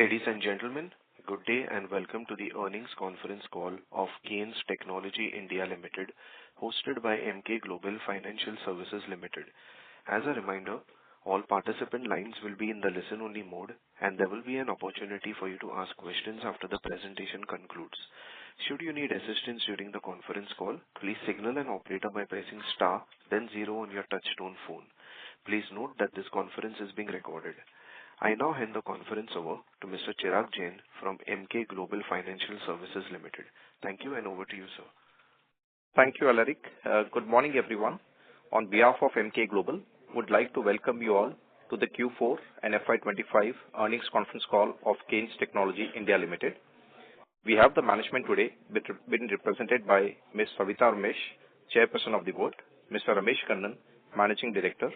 Ladies and gentlemen, good day and welcome to the earnings conference call of Kaynes Technology India Limited, hosted by Emkay Global Financial Services Limited. As a reminder, all participant lines will be in the listen-only mode, and there will be an opportunity for you to ask questions after the presentation concludes. Should you need assistance during the conference call, please signal an operator by pressing star, then 0 on your touchtone phone. Please note that this conference is being recorded. I now hand the conference over to Mr. Chirag Jain from Emkay Global Financial Services Limited. Thank you, and over to you, sir. Thank you, Alaric. Good morning, everyone. On behalf of Emkay Global, would like to welcome you all to the Q4 and FY25 earnings conference call of Kaynes Technology India Limited. We have the management today been represented by Ms. Savitha Ramesh, Chairperson of the Board, Mr. Ramesh Kannan, Managing Director,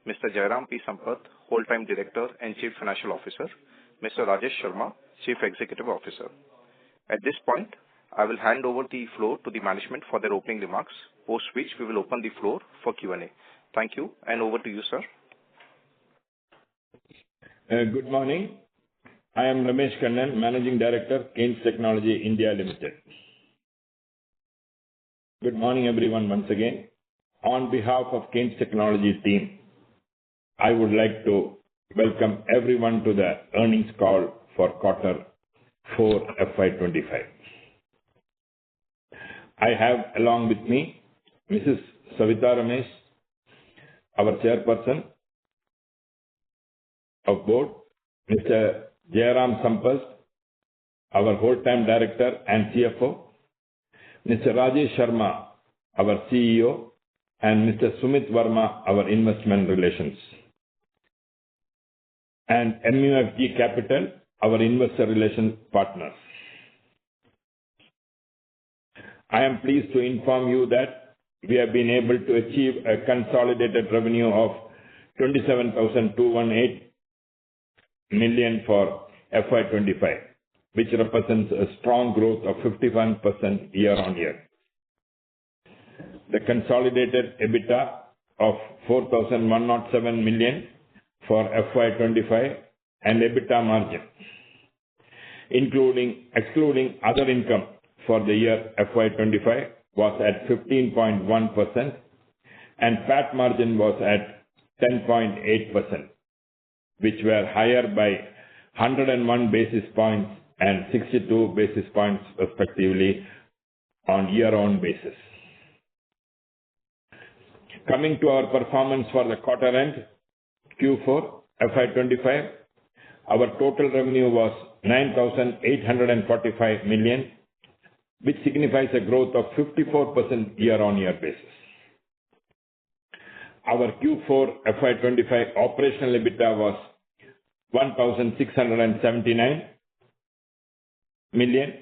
Mr. Jairam P. Sampath, Whole-Time Director and Chief Financial Officer, Mr. Rajesh Sharma, Chief Executive Officer. At this point, I will hand over the floor to the management for their opening remarks, post which we will open the floor for Q&A. Thank you, and over to you, sir. Good morning. I am Ramesh Kannan, Managing Director, Kaynes Technology India Limited. Good morning, everyone, once again. On behalf of Kaynes Technology team, I would like to welcome everyone to the earnings call for Q4 FY25. I have along with me Mrs. Savitha Ramesh, our Chairperson of Board, Mr. Jairam Sampath, our Whole-Time Director and CFO, Mr. Rajesh Sharma, our CEO, and Mr. Sumit Verma, our Investment Relations, and MUFG Capital, our Investor Relations Partners. I am pleased to inform you that we have been able to achieve a consolidated revenue of 27,218 million for FY25, which represents a strong growth of 51% year-on-year. The consolidated EBITDA of 4,107 million for FY25 and EBITDA margin, excluding other income for the year FY25, was at 15.1% and PAT margin was at 10.8%, which were higher by 101 basis points and 62 basis points respectively on year-on basis. Coming to our performance for the quarter end, Q4 FY25, our total revenue was 9,845 million, which signifies a growth of 54% year-on-year basis. Our Q4 FY25 operational EBITDA was 1,679 million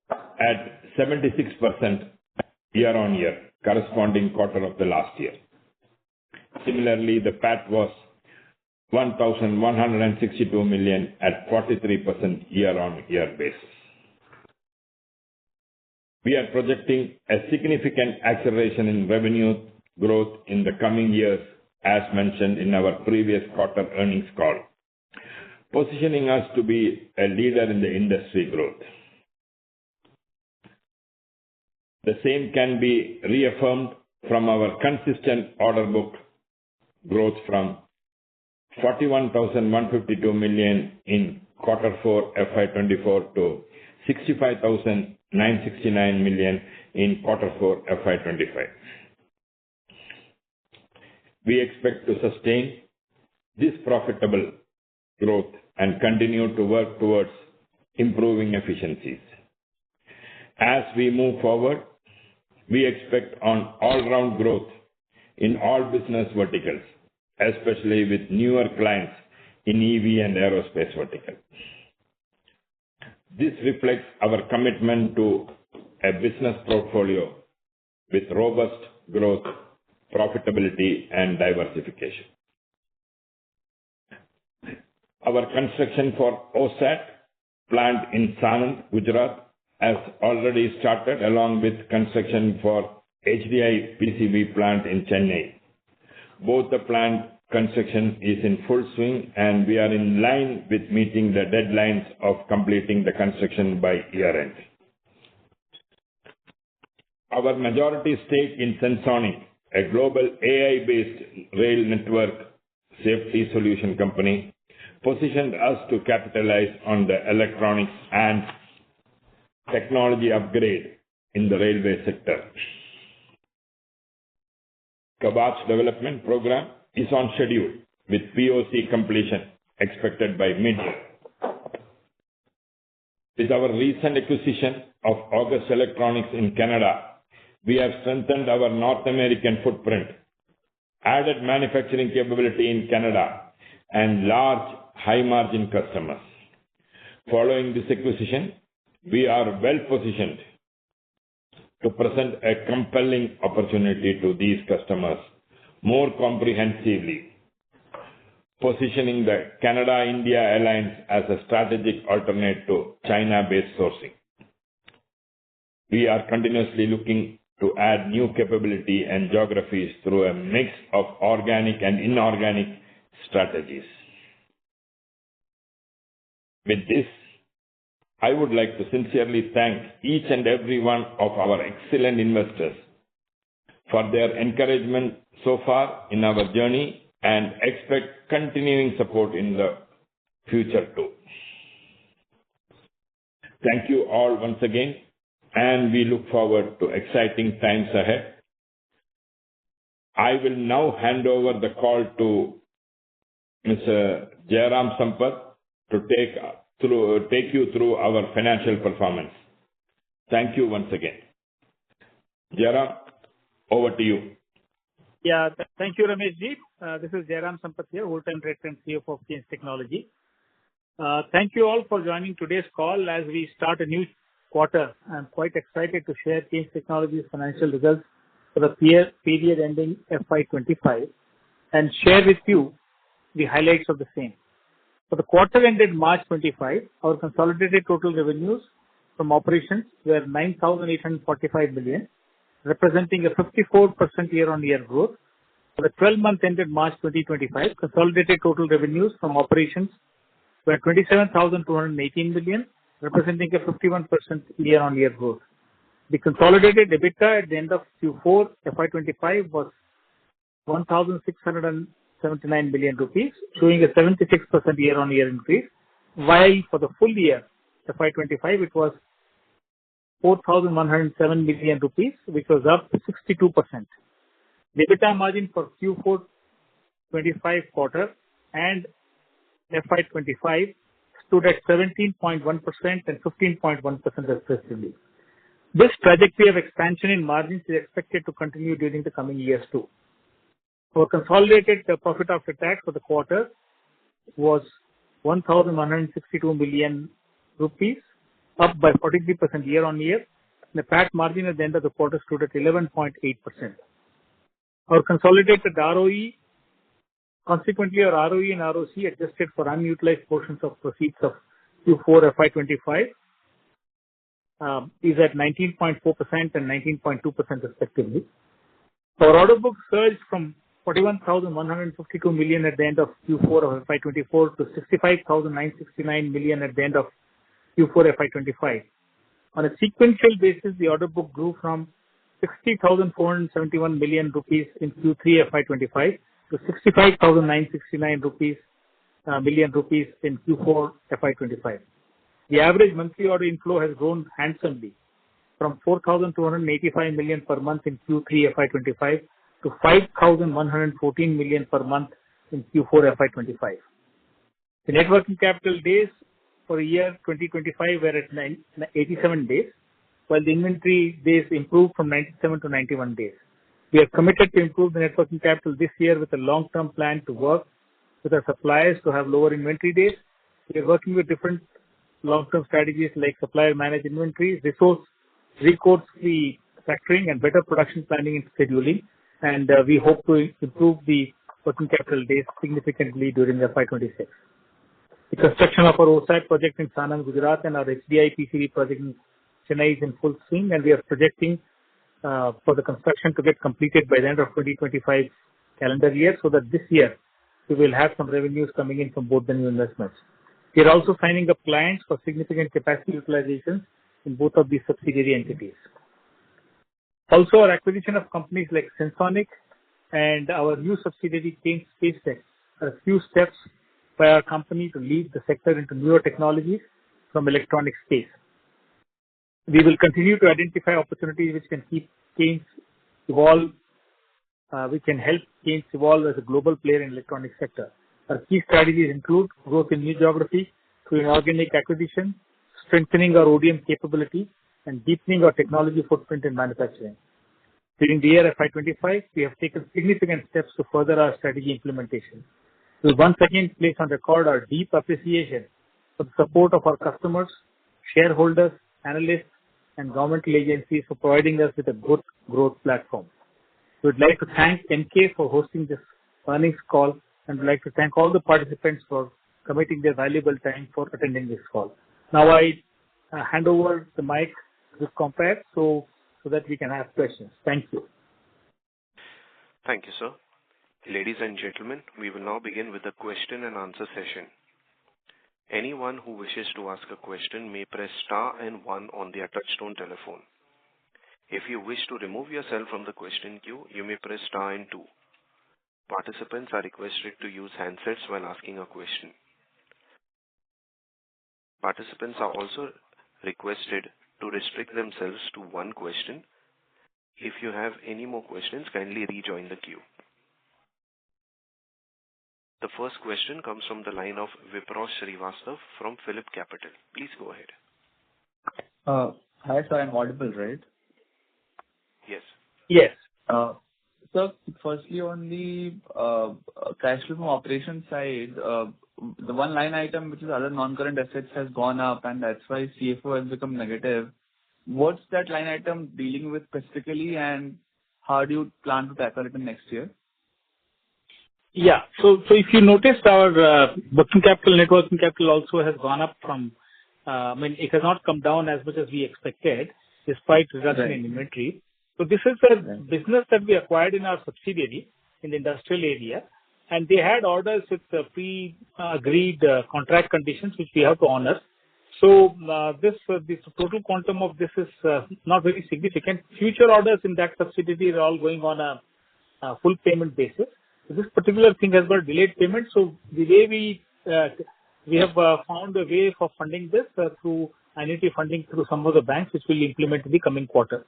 at 76% year-on-year, corresponding quarter of the last year. Similarly, the PAT was 1,162 million at 43% year-on-year basis. We are projecting a significant acceleration in revenue growth in the coming years, as mentioned in our previous quarter earnings call, positioning us to be a leader in the industry growth. The same can be reaffirmed from our consistent order book growth from 41,152 million in Q4 FY24 to 65,969 million in Q4 FY25. We expect to sustain this profitable growth and continue to work towards improving efficiencies. As we move forward, we expect on all-round growth in all business verticals, especially with newer clients in EV and aerospace vertical. This reflects our commitment to a business portfolio with robust growth, profitability, and diversification. Our construction for OSAT plant in Sanand, Gujarat, has already started, along with construction for HDI PCB plant in Chennai. Both the plants construction is in full swing, and we are in line with meeting the deadlines of completing the construction by year-end. Our majority stake in Sensonic, a global AI-based rail network safety solution company, positioned us to capitalize on the electronics and technology upgrade in the railway sector. Kavach development program is on schedule with POC completion expected by mid-year. With our recent acquisition of August Electronics in Canada, we have strengthened our North American footprint, added manufacturing capability in Canada, and large high-margin customers. Following this acquisition, we are well positioned to present a compelling opportunity to these customers more comprehensively, positioning the Canada-India alliance as a strategic alternate to China-based sourcing. We are continuously looking to add new capability and geographies through a mix of organic and inorganic strategies. With this, I would like to sincerely thank each and every one of our excellent investors for their encouragement so far in our journey and expect continuing support in the future too. Thank you all once again, and we look forward to exciting times ahead. I will now hand over the call to Mr. Jairam Sampath to take you through our financial performance. Thank you once again. Jairam, over to you. Yeah, thank you, Ramesh ji. This is Jairam Sampath here, Whole-time Director and CFO of Kaynes Technology. Thank you all for joining today's call as we start a new quarter. I'm quite excited to share Kaynes Technology's financial results for the period ending FY25 and share with you the highlights of the same. For the quarter ended March 25, our consolidated total revenues from operations were 9,845 million, representing a 54% year-on-year growth. For the 12-month ended March 2025, consolidated total revenues from operations were 27,218 million, representing a 51% year-on-year growth. The consolidated EBITDA at the end of Q4 FY25 was 1,679 million rupees, showing a 76% year-on-year increase, while for the full year FY25 it was 4,107 million rupees, which was up 62%. The EBITDA margin for Q4 25 quarter and FY25 stood at 17.1% and 15.1% respectively. This trajectory of expansion in margins is expected to continue during the coming years too. Our consolidated profit after tax for the quarter was 1,162 million rupees, up by 43% year-on-year. The PAT margin at the end of the quarter stood at 11.8%. Our consolidated ROE, consequently our ROE and ROC adjusted for unutilized portions of proceeds of Q4 FY25 is at 19.4% and 19.2% respectively. Our order book surged from 41,152 million at the end of Q4 of FY24 to 65,969 million at the end of Q4 FY25. On a sequential basis, the order book grew from 60,471 million rupees in Q3 FY25 to 65,969 million rupees in Q4 FY25. The average monthly order inflow has grown handsomely from 4,285 million per month in Q3 FY25 to 5,114 million per month in Q4 FY25. The net working capital days for the year 2025 were at 87 days, while the inventory days improved from 97 to 91 days. We are committed to improve the net working capital this year with a long-term plan to work with our suppliers to have lower inventory days. We are working with different long-term strategies like supplier managed inventory, recourse-free factoring, and better production planning and scheduling. And we hope to improve the working capital days significantly during FY26. The construction of our OSAT project in Sanand, Gujarat, and our HDI PCB project in Chennai is in full swing, and we are projecting for the construction to get completed by the end of 2025 calendar year, so that this year we will have some revenues coming in from both the new investments. We are also signing up clients for significant capacity utilization in both of these subsidiary entities. Also, our acquisition of companies like Sensonic and our new subsidiary Kaynes Technology are a few steps by our company to lead the sector into newer technologies from electronic space. We will continue to identify opportunities which can keep Kaynes evolve. We can help Kaynes evolve as a global player in electronic sector. Our key strategies include growth in new geography through inorganic acquisition, strengthening our ODM capability, and deepening our technology footprint in manufacturing. During the year FY25, we have taken significant steps to further our strategy implementation. We will once again place on record our deep appreciation for the support of our customers, shareholders, analysts, and governmental agencies for providing us with a good growth platform. We would like to thank MK for hosting this earnings call and would like to thank all the participants for committing their valuable time for attending this call. Now I hand over the mic to Compare so that we can ask questions. Thank you. Thank you, sir. Ladies and gentlemen, we will now begin with the question and answer session. Anyone who wishes to ask a question may press star and 1 on their touchtone telephone. If you wish to remove yourself from the question queue, you may press star and 2. Participants are requested to use handsets while asking a question. Participants are also requested to restrict themselves to one question. If you have any more questions, kindly rejoin the queue. The first question comes from the line of Vipraw Srivastava from Phillip Capital. Please go ahead. Hi, sir. I'm audible, right? Yes. Yes. Sir, firstly, on the cash flow from operation side, the one line item which is other non-current assets has gone up, and that's why CFO has become negative. What's that line item dealing with specifically, and how do you plan to tackle it in next year? Yeah. So if you noticed, our working capital, net working capital also has gone up from, it has not come down as much as we expected, despite reduction in inventory. So this is a business that we acquired in our subsidiary in the industrial area, and they had orders with pre-agreed contract conditions which we have to honor. So this total quantum of this is not very significant. Future orders in that subsidiary are all going on a full payment basis. So this particular thing has got delayed payment. So the way we have found a way for funding this through annuity funding through some of the banks, which will implement in the coming quarter.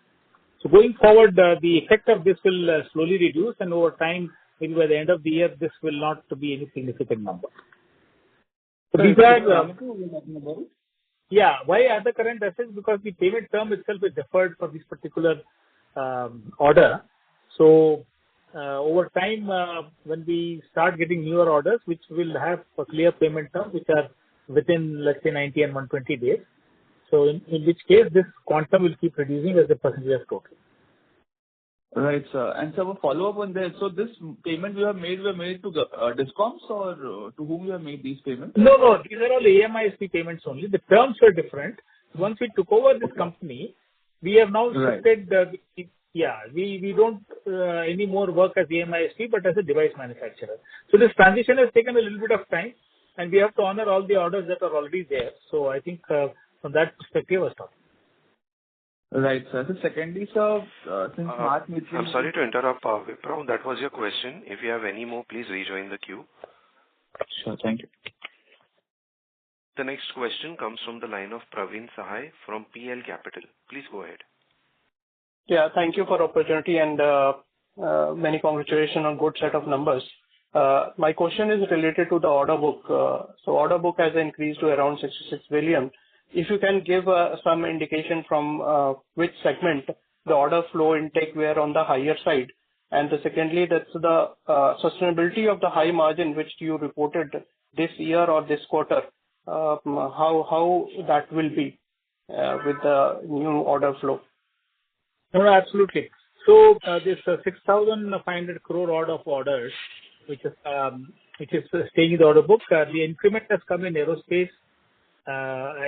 So going forward, the effect of this will slowly reduce, and over time, maybe by the end of the year, this will not be any significant number. So these are why other current assets? Because the payment term itself is deferred for this particular order. So over time, when we start getting newer orders, which will have a clear payment term, which are within, let's say, 90 and 120 days. So in which case, this quantum will keep reducing as a percentage of total. Right, sir. And so a follow-up on that. So this payment we made to discoms, or to whom we have made these payments? No. These are all AMISP payments only. The terms were different. Once we took over this company, we have now shifted. We don't anymore work as AMISP, but as a device manufacturer. So this transition has taken a little bit of time, and we have to honor all the orders that are already there. So I think from that perspective, I stop. Right, sir. So secondly, sir, since March... I'm sorry to interrupt, Vipraw. That was your question. If you have any more, please rejoin the queue. Sure, thank you. The next question comes from the line of Praveen Sahai from PL Capital. Please go ahead. Yeah, thank you for the opportunity, and many congratulations on good set of numbers. My question is related to the order book. So order book has increased to around 66 billion. If you can give some indication from which segment the order flow intake were on the higher side. And secondly, that's the sustainability of the high margin which you reported this year or this quarter. How that will be with the new order flow? No, absolutely. So this 6,500 crore order of orders, which is staying in the order book, the increment has come in aerospace,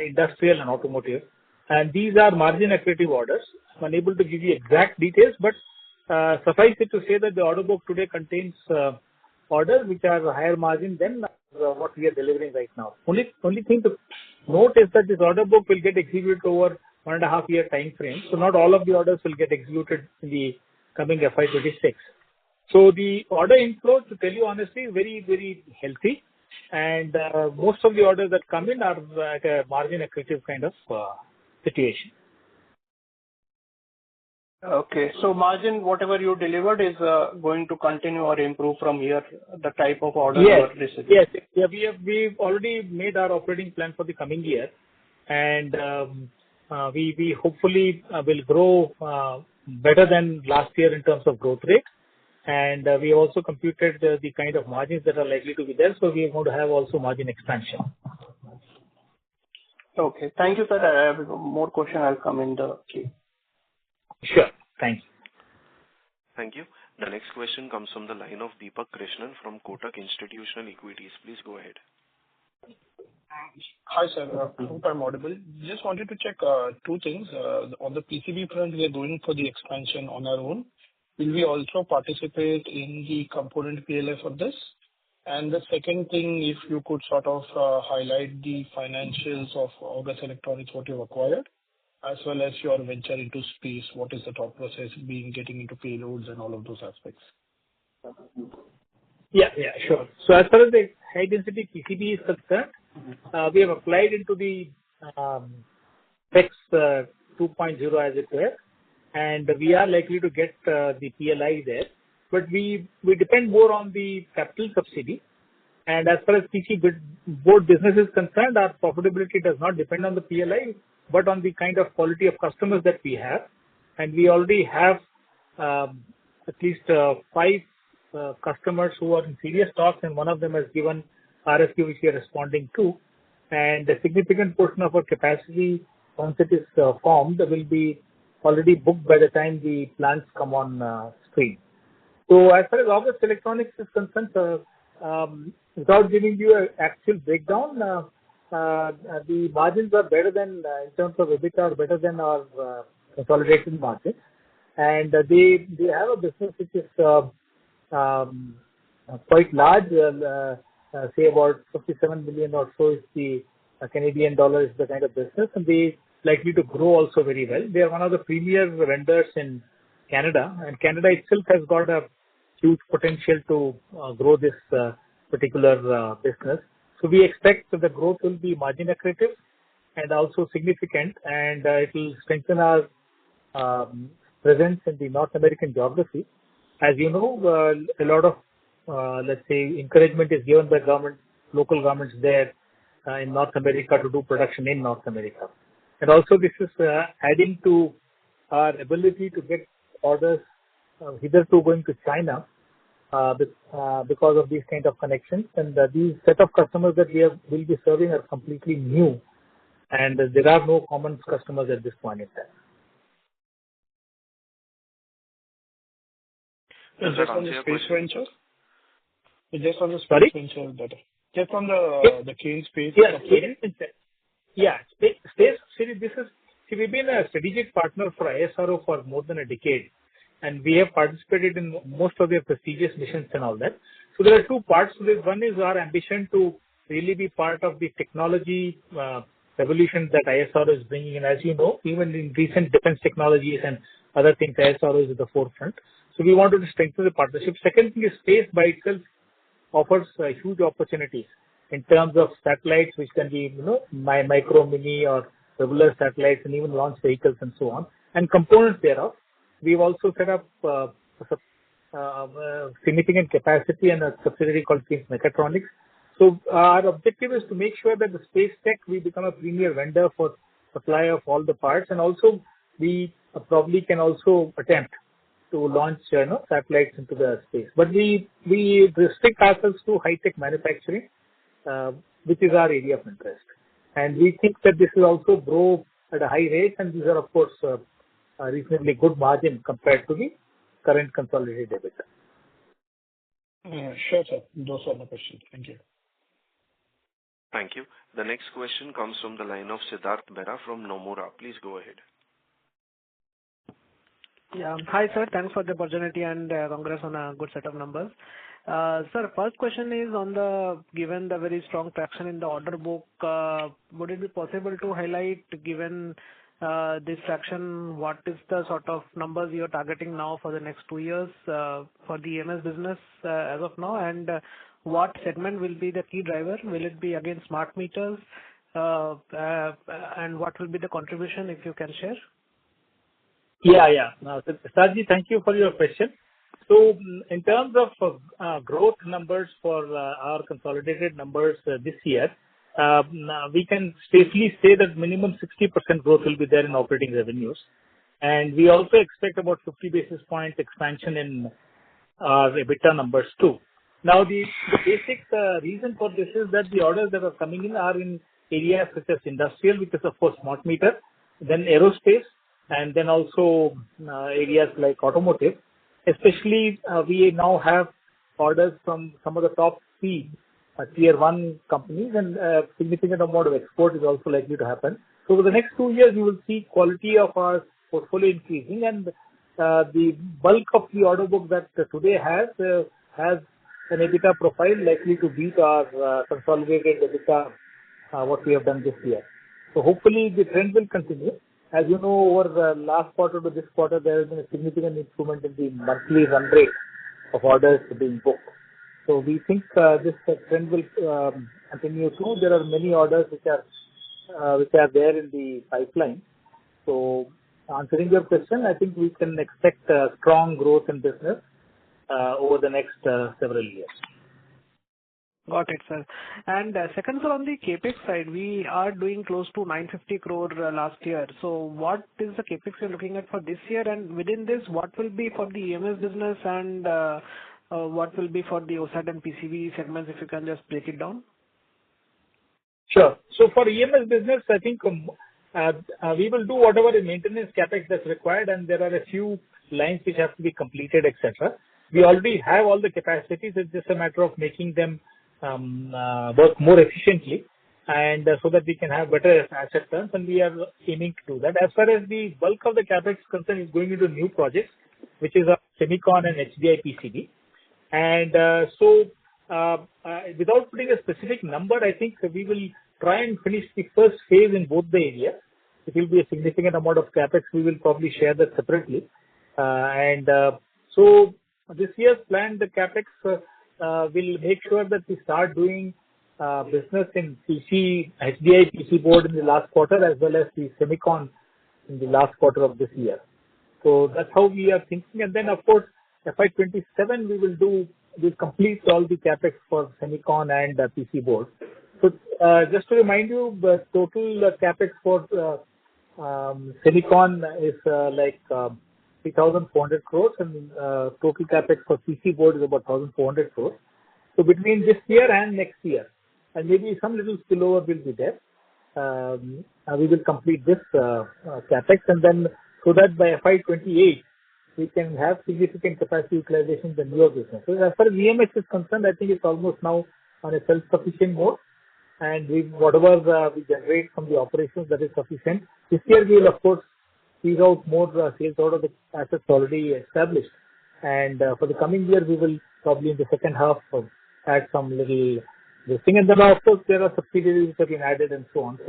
industrial and automotive, and these are margin accretive orders. I'm unable to give you exact details, but suffice it to say that the order book today contains orders which are higher margin than what we are delivering right now. Only thing to note is that this order book will get executed over 1.5 year time frame. So not all of the orders will get executed in the coming FY26. So the order inflow, to tell you honestly, is very, very healthy. And most of the orders that come in are at a margin accretive kind of situation. Okay. So margin, whatever you delivered is going to continue or improve from here, the type of order you are receiving? Yes. Yeah, we've already made our operating plan for the coming year. And we hopefully will grow better than last year in terms of growth rate. And we also computed the kind of margins that are likely to be there. So we are going to have also margin expansion. Okay. Thank you, sir. I have more question. I'll come in the queue. Sure. Thank you. Thank you. The next question comes from the line of Deepak Krishnan from Kotak Institutional Equities. Please go ahead. Hi, sir. I hope I'm audible. Just wanted to check two things. On the PCB front, we are going for the expansion on our own. Will we also participate in the component PLI for this? And the second thing, if you could sort of highlight the financials of August Electronics, what you've acquired, as well as your venture into space, what is the thought process getting into payloads and all of those aspects? Yeah, sure. So as far as the high density PCB is concerned, we have applied into the specs 2.0 as it were, and we are likely to get the PLI there. But we depend more on the capital subsidy. And as far as PC board business is concerned, our profitability does not depend on the PLI, but on the kind of quality of customers that we have. And we already have at least 5 customers who are in serious talks, and one of them has given RFQ which we are responding to. And a significant portion of our capacity, once it is formed, will be already booked by the time the plants come on stream. So as far as August Electronics is concerned, without giving you an actual breakdown, the margins are better than, in terms of EBITDA, are better than our consolidated margins. And they have a business which is quite large, say about 57 million or so is the Canadian dollar is the kind of business, and they likely to grow also very well. They are one of the premier vendors in Canada, and Canada itself has got a huge potential to grow this particular business. So we expect that the growth will be margin accretive and also significant, and it will strengthen our presence in the North American geography. As you know, a lot of, let's say, encouragement is given by local governments there in North America to do production in North America. And also this is adding to our ability to get orders hitherto going to China because of these kind of connections. And these set of customers that will be serving are completely new, and there are no common customers at this point in time. Just on the space venture? Just on the space Sorry? venture better. Just on the Kaynes space. Space. We've been a strategic partner for ISRO for more than a decade, and we have participated in most of their prestigious missions and all that. So there are two parts to this. One is our ambition to really be part of the technology revolution that ISRO is bringing in. As you know, even in recent defense technologies and other things, ISRO is at the forefront. So we wanted to strengthen the partnership. Second thing is space by itself offers huge opportunities in terms of satellites, which can be, micro, mini, or regular satellites, and even launch vehicles and so on, and components thereof. We've also set up significant capacity and a subsidiary called Kaynes Mechatronics. So our objective is to make sure that the space tech, we become a premier vendor for supply of all the parts, and also we probably can also attempt to launch satellites into the space. But we restrict ourselves to high-tech manufacturing, which is our area of interest. And we think that this will also grow at a high rate, and these are, of course, a reasonably good margin compared to the current consolidated EBITDA. Sure, sir. Those are my questions. Thank you. Thank you. The next question comes from the line of Siddharth Mehra from Nomura. Please go ahead. Yeah. Hi, sir. Thanks for the opportunity and congrats on a good set of numbers. Sir, first question is given the very strong traction in the order book, would it be possible to highlight, given this traction, what is the sort of numbers you're targeting now for the next 2 years for the EMS business as of now? And what segment will be the key driver? Will it be again smart meters? And what will be the contribution, if you can share? Yeah. Sarji, thank you for your question. So in terms of growth numbers for our consolidated numbers this year, we can safely say that minimum 60% growth will be there in operating revenues. And we also expect about 50 basis points expansion in our EBITDA numbers too. Now, the basic reason for this is that the orders that are coming in are in areas such as industrial, which is of course smart meter, then aerospace, and then also areas like automotive. Especially, we now have orders from some of the top three tier 1 companies, and significant amount of export is also likely to happen. So over the next 2 years, you will see quality of our portfolio increasing, and the bulk of the order book that today has an EBITDA profile likely to beat our consolidated EBITDA, what we have done this year. So hopefully the trend will continue. As you know, over the last quarter to this quarter, there has been a significant improvement in the monthly run rate of orders being booked. So we think this trend will continue too. There are many orders which are there in the pipeline. So answering your question, I think we can expect strong growth in business over the next several years. Got it, sir. And second, sir, on the CapEx side, we are doing close to 950 crore last year. So what is the CapEx you're looking at for this year? And within this, what will be for the EMS business and what will be for the OSAT and PCB segments, if you can just break it down? Sure. So for EMS business, I think we will do whatever the maintenance CapEx that's required, and there are a few lines which have to be completed, etc. We already have all the capacities. It's just a matter of making them work more efficiently, and so that we can have better asset turns, and we are aiming to do that. As far as the bulk of the CapEx concern is going into new projects, which is Semicon and HDI PCB. And without putting a specific number, I think we will try and finish the first phase in both the areas. It will be a significant amount of CapEx. We will probably share that separately. So this year's plan, the CapEx will make sure that we start doing business in HDI PC board in the last quarter, as well as the Semicon in the last quarter of this year. So that's how we are thinking. And then, of course, FY27 we'll complete all the CapEx for Semicon and PC board. So just to remind you, the total CapEx for Semicon is like 3,400 crores, and total CapEx for PC board is about 1,400 crores. So between this year and next year, and maybe some little spillover will be there, we will complete this CapEx, and then so that by FY28 we can have significant capacity utilization in the newer business. So as far as EMS is concerned, I think it's almost now on a self-sufficient mode, and whatever we generate from the operations, that is sufficient. This year we will of course squeeze out more sales out of the assets already established, and for the coming year we will probably in the second half add some little this thing, and then of course there are subsidiaries which have been added and so on.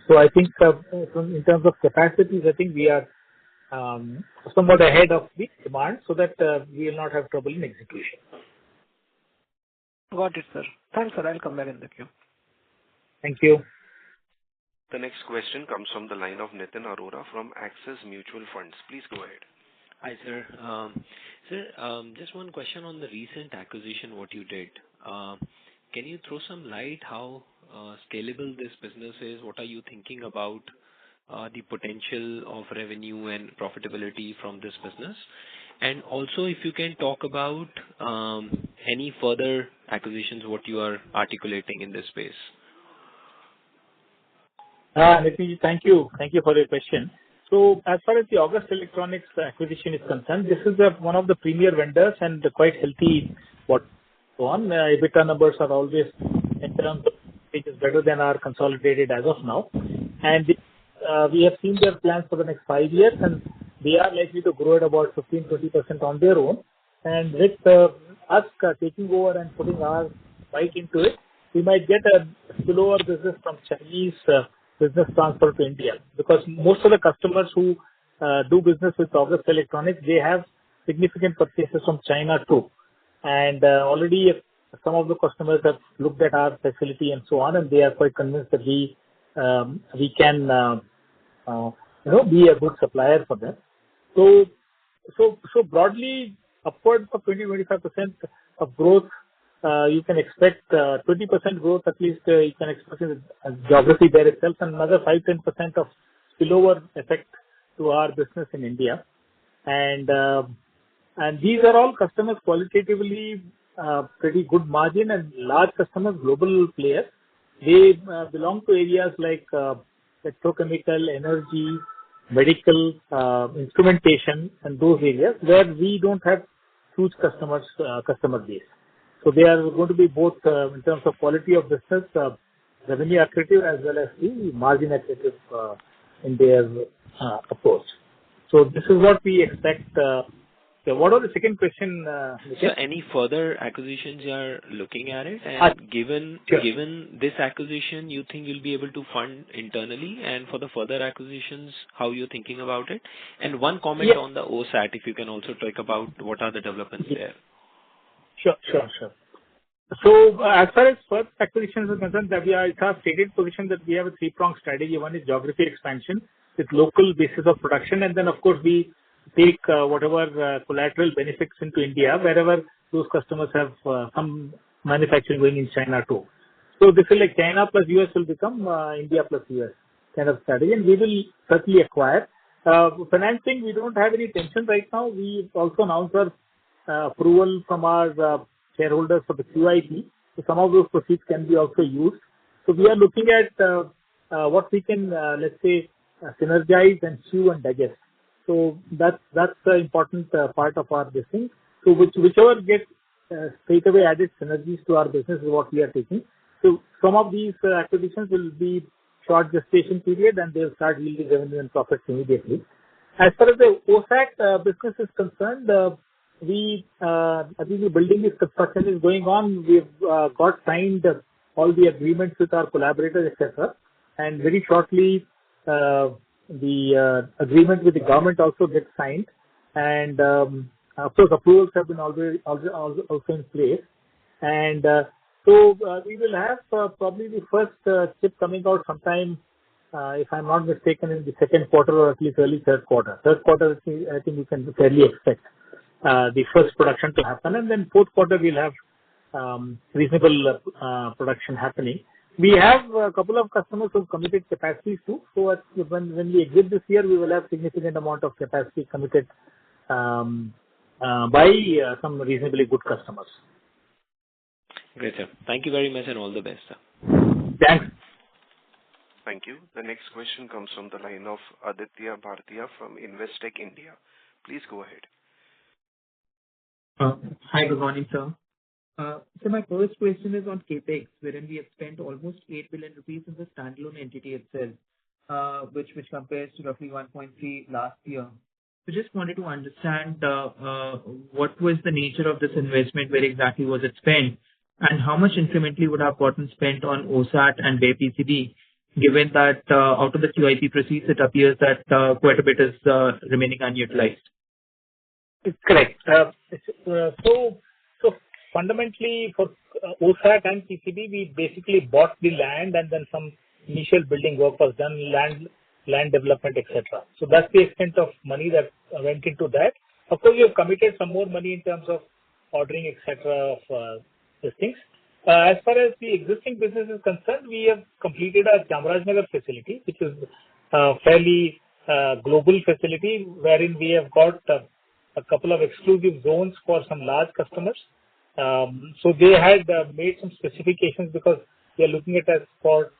So I think in terms of capacities, I think we are somewhat ahead of the demand, so that we will not have trouble in execution. Got it, sir. Thanks, sir. I'll come back in the queue. Thank you. The next question comes from the line of Nitin Arora from Axis Mutual Funds. Please go ahead. Hi, sir. Sir, just one question on the recent acquisition, what you did. Can you throw some light how scalable this business is? What are you thinking about the potential of revenue and profitability from this business? And also, if you can talk about any further acquisitions, what you are articulating in this space. Nitin, thank you. Thank you for your question. So as far as the August Electronics acquisition is concerned, this is one of the premier vendors and quite healthy. EBITDA numbers are always in terms of it is better than our consolidated as of now. And we have seen their plans for the next 5 years, and they are likely to grow at about 15-20% on their own. And with us taking over and putting our might into it, we might get a spillover business from Chinese business transfer to India, because most of the customers who do business with August Electronics, they have significant purchases from China too. And already some of the customers have looked at our facility and so on, and they are quite convinced that we can be a good supplier for them. So broadly, upwards of 20-25% of growth, you can expect 20% growth at least. You can expect in the geography there itself, and another 5-10% of spillover effect to our business in India. And these are all customers qualitatively pretty good margin and large customers, global players. They belong to areas like petrochemical, energy, medical, instrumentation, and those areas where we don't have huge customer base. So they are going to be both in terms of quality of business, revenue accretive, as well as the margin accretive in their approach. So this is what we expect. What was the second question? So any further acquisitions you are looking at it? And given this acquisition, you think you'll be able to fund internally? And for the further acquisitions, how you're thinking about it? And one comment on the OSAT, if you can also talk about what are the developments there. Sure. So as far as first acquisitions are concerned, that it's our stated position that we have a three-pronged strategy. One is geography expansion with local basis of production, and then of course we take whatever collateral benefits into India wherever those customers have some manufacturing going in China too. So this is like China plus US will become India plus US kind of strategy, and we will certainly acquire. Financing, we don't have any tension right now. We also announced our approval from our shareholders for the QIP. So some of those proceeds can be also used. So we are looking at what we can, let's say, synergize and chew and digest. So that's the important part of our business. So whichever gets straight away added synergies to our business is what we are taking. So some of these acquisitions will be short gestation period, and they'll start yielding revenue and profits immediately. As far as the OSAT business is concerned, I think the building construction is going on. We've got signed all the agreements with our collaborators, etc. And very shortly, the agreement with the government also gets signed. And of course, approvals have been already also in place. And so we will have probably the first chip coming out sometime, if I'm not mistaken, in the second quarter or at least early third quarter. Third quarter, I think we can fairly expect the first production to happen, and then fourth quarter we'll have reasonable production happening. We have a couple of customers who have committed capacities too. So when we exit this year, we will have significant amount of capacity committed by some reasonably good customers. Great, sir. Thank you very much and all the best, sir. Thanks. Thank you. The next question comes from the line of Aditya Bhartia from Investec India. Please go ahead. Hi, good morning, sir. So my first question is on CapEx, wherein we have spent almost 8 billion rupees in the standalone entity itself, which compares to roughly 1.3 last year. So just wanted to understand what was the nature of this investment, where exactly was it spent, and how much incrementally would have gotten spent on OSAT and Bay PCB, given that out of the QIP proceeds, it appears that quite a bit is remaining unutilized. It's correct. So fundamentally for OSAT and PCB, we basically bought the land and then some initial building work was done, land development, etc. So that's the extent of money that went into that. Of course, we have committed some more money in terms of ordering, etc. of these things. As far as the existing business is concerned, we have completed our Chamarajanagar facility, which is a fairly global facility, wherein we have got a couple of exclusive zones for some large customers. So they had made some specifications because we are looking at as for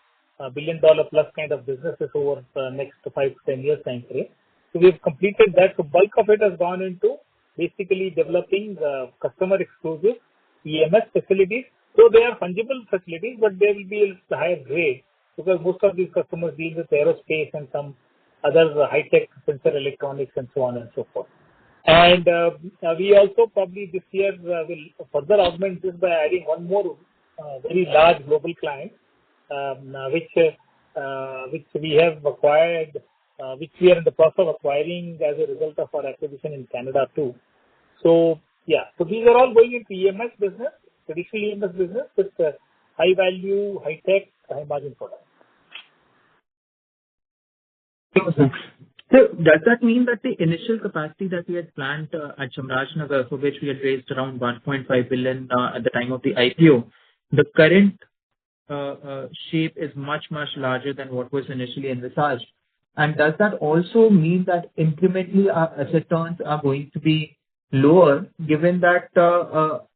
$1 billion plus kind of businesses over the next 5 to 10 years time frame. So we've completed that. So bulk of it has gone into basically developing customer exclusive EMS facilities. So they are fungible facilities, but they will be a higher grade because most of these customers deal with aerospace and some other high-tech sensor electronics and so on and so forth. And we also probably this year will further augment this by adding one more very large global client, which we have acquired, which we are in the process of acquiring as a result of our acquisition in Canada too. So yeah, so these are all going into EMS business, traditional EMS business with high value, high tech, high margin products. So does that mean that the initial capacity that we had planned at Chamarajanagar, for which we had raised around 1.5 billion at the time of the IPO, the current shape is much, much larger than what was initially envisaged? And does that also mean that incrementally our asset turns are going to be lower, given that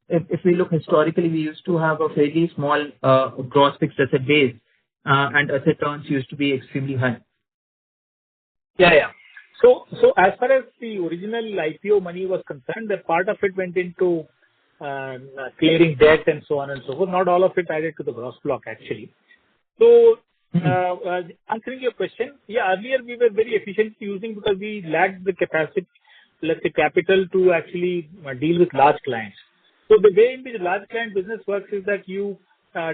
if we look historically, we used to have a fairly small gross fixed asset base, and asset turns used to be extremely high? Yeah. So as far as the original IPO money was concerned, the part of it went into clearing debt and so on and so forth. Not all of it added to the gross block actually. So answering your question, yeah, earlier we were very efficiently using because we lacked the capacity, let's say capital to actually deal with large clients. So the way in which large client business works is that you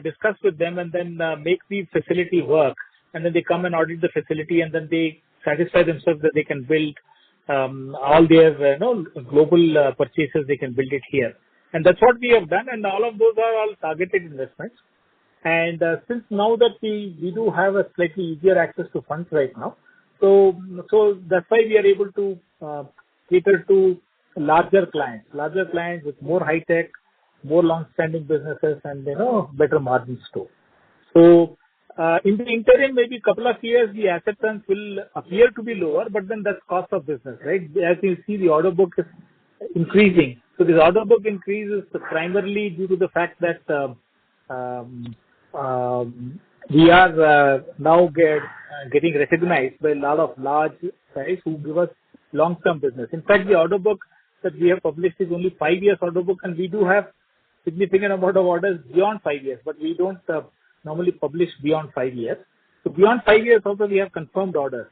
discuss with them and then make the facility work, and then they come and audit the facility, and then they satisfy themselves that they can build all their global purchases. They can build it here, and that's what we have done. And all of those are all targeted investments. And since now that we do have a slightly easier access to funds right now, so that's why we are able to cater to larger clients with more high tech, more long-standing businesses, and better margins too. So in the interim, maybe a couple of years, the asset turns will appear to be lower, but then that's cost of business, right? As you see, the order book is increasing. So this order book increase is primarily due to the fact that we are now getting recognized by a lot of large guys who give us long-term business. In fact, the order book that we have published is only 5 years order book, and we do have significant amount of orders beyond 5 years, but we don't normally publish beyond 5 years. So beyond 5 years also we have confirmed orders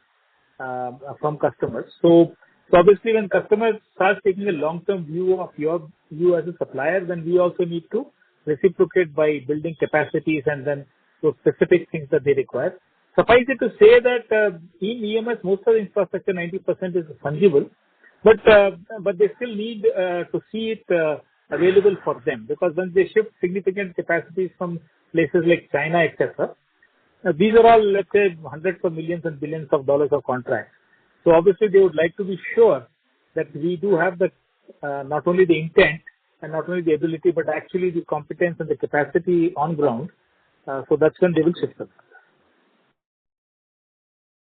from customers. So obviously when customers start taking a long-term view of you as a supplier, then we also need to reciprocate by building capacities and then those specific things that they require. Suffice it to say that in EMS, most of the infrastructure, 90% is fungible, but they still need to see it available for them, because when they shift significant capacities from places like China, etc., these are all, let's say, hundreds of millions and billions of dollars of contracts. So obviously they would like to be sure that we do have the not only the intent and not only the ability, but actually the competence and the capacity on ground. So that's when they will shift us.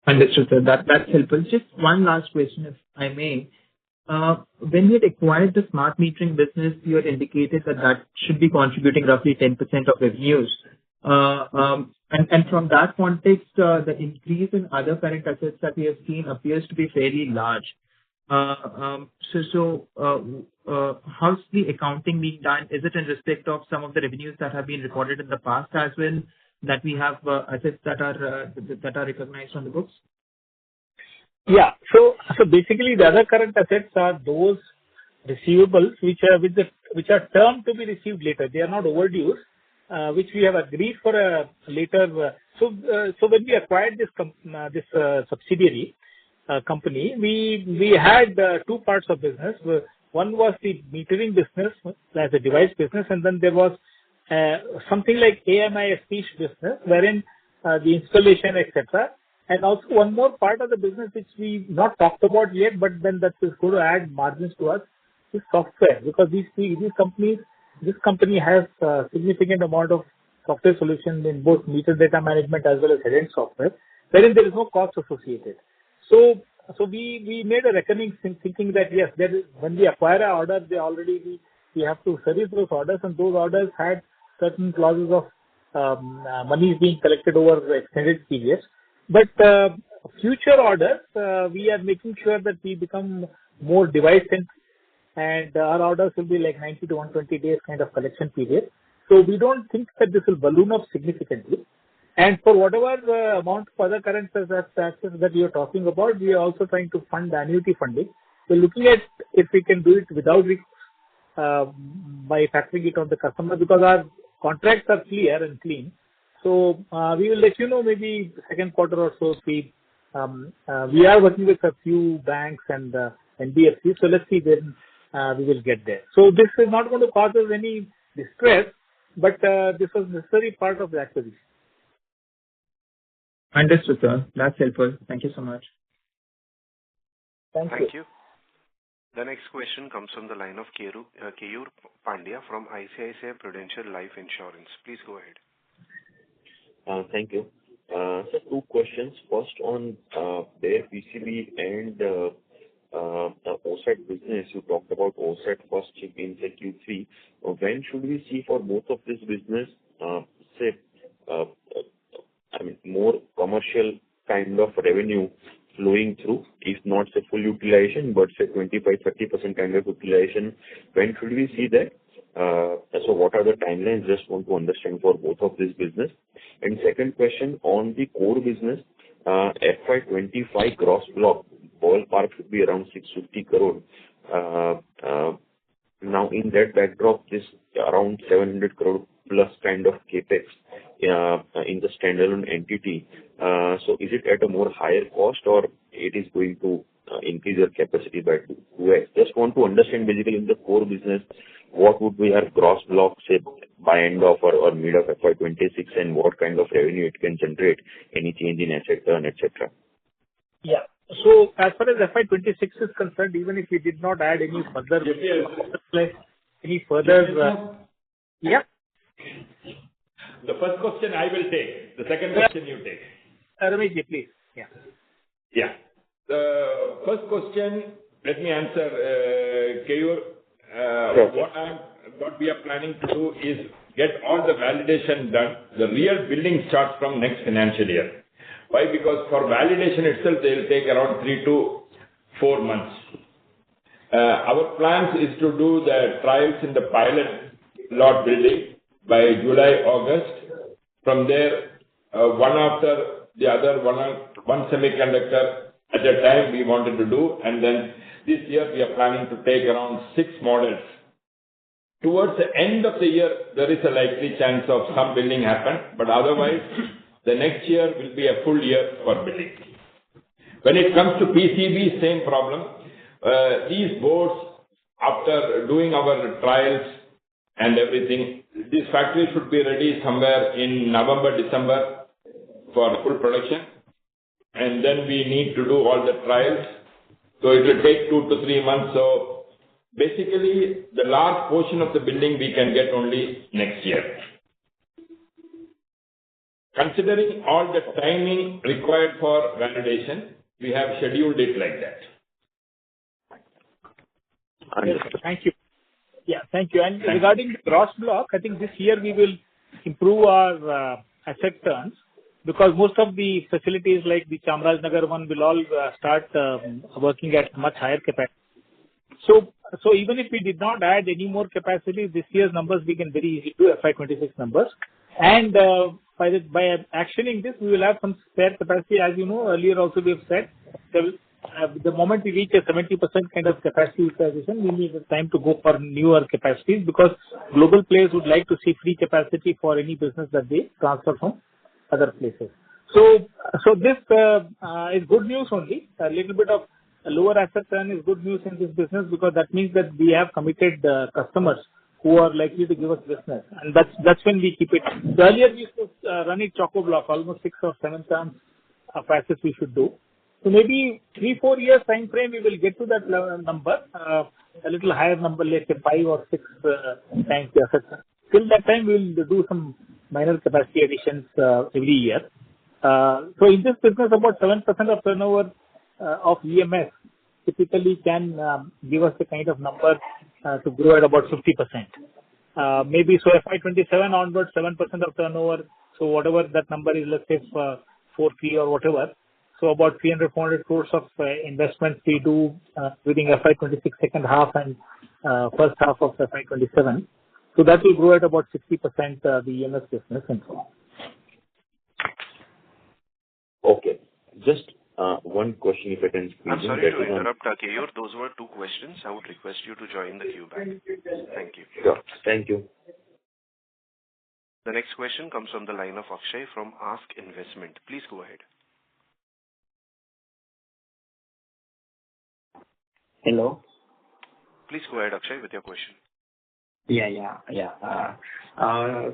Understood, sir. That's helpful. Just one last question, if I may. When we had acquired the smart metering business, you had indicated that should be contributing roughly 10% of revenues. And from that context, the increase in other current assets that we have seen appears to be fairly large. So how's the accounting being done? Is it in respect of some of the revenues that have been recorded in the past as well, that we have assets that are recognized on the books? Yeah. So basically, the other current assets are those receivables which are termed to be received later. They are not overdue, which we have agreed for a later. So when we acquired this subsidiary company, we had two parts of business. One was the metering business as a device business, and then there was something like AMI business, wherein the installation, etc. And also one more part of the business which we not talked about yet, but then that is going to add margins to us, is software, because this company has a significant amount of software solutions in both meter data management as well as head-end software, wherein there is no cost associated. So we made a reckoning thinking that yes, when we acquire an order, we have to service those orders, and those orders had certain clauses of money being collected over extended periods. But future orders, we are making sure that we become more device-centric, and our orders will be like 90 to 120 days kind of collection period. So we don't think that this will balloon up significantly. And for whatever amount of other current assets that you're talking about, we are also trying to fund annuity funding. we're looking at if we can do it without by factoring it on the customer, because our contracts are clear and clean. So we will let you know maybe second quarter or so. We are working with a few banks and NBFCs, so let's see when we will get there. So this is not going to cause us any distress, but this was necessary part of the acquisition. Understood, sir. That's helpful. Thank you so much. Thank you. The next question comes from the line of Keyur Pandya from ICICI Prudential Life Insurance. Please go ahead. Thank you. So two questions. First on their PCB and the OSAT business. You talked about OSAT first in the Q3. When should we see for both of this business, more commercial kind of revenue flowing through, if not say full utilization, but say 25-30% kind of utilization? When should we see that? So what are the timelines? Just want to understand for both of this business. And second question on the core business, FY25 gross block ballpark should be around 650 crore. Now in that backdrop, this around 700 crore plus kind of capex in the standalone entity. So is it at a more higher cost, or it is going to increase your capacity by 2x? Just want to understand basically in the core business, what would be our gross block, say, by end of or mid of FY26, and what kind of revenue it can generate, any change in asset turn, etc.? Yeah. So as far as FY26 is concerned, even if we did not add any further, yeah. The first question I will take. The second question you take. Ramesh, please. Yeah. Yeah. The first question, let me answer, Keyur. What we are planning to do is get all the validation done. The real building starts from next financial year. Why? Because for validation itself, they will take around 3 to 4 months. Our plans is to do the trials in the pilot lot building by July, August. From there, one after the other, one semiconductor at a time we wanted to do. And then this year we are planning to take around 6 models. Towards the end of the year, there is a likely chance of some building happen, but otherwise, the next year will be a full year for building. When it comes to PCB, same problem. These boards, after doing our trials and everything, this factory should be ready somewhere in November, December for full production. And then we need to do all the trials. So it will take 2 to 3 months. So basically, the large portion of the building we can get only next year. Considering all the timing required for validation, we have scheduled it like that. Thank you. Yeah, thank you. And regarding the gross block, I think this year we will improve our asset turns, because most of the facilities like the Chamarajanagar one will all start working at much higher capacity. So even if we did not add any more capacity, this year's numbers we can very easily do FY26 numbers. And by actioning this, we will have some spare capacity. As you know, earlier also we have said, the moment we reach a 70% kind of capacity utilization, we need time to go for newer capacities, because global players would like to see free capacity for any business that they transfer from other places. So this is good news only. A little bit of a lower asset turn is good news in this business, because that means that we have committed customers who are likely to give us business, and that's when we keep it. So earlier we used to run it choco block, almost 6 or 7 times of assets we should do. So maybe 3-4 years time frame we will get to that number, a little higher number, let's say 5 or 6 times the assets. Till that time we will do some minor capacity additions every year. So in this business, about 7% of turnover of EMS typically can give us the kind of number to grow at about 50%. Maybe so FY27 onwards, 7% of turnover. So whatever that number is, let's say 4-3 or whatever. So about 300-400 crores of investments we do within FY26 second half and first half of FY27. So that will grow at about 60% the EMS business and so on. Okay. Just One question, if I can squeeze I'm in, sorry that to is on. interrupt, Keyur. Those were two questions. I would request you to join the queue back. Thank you. Sure. Thank you. The next question comes from the line of Akshay from Ask Investment. Please go ahead. Hello. Please go ahead, Akshay, with your question. Yeah.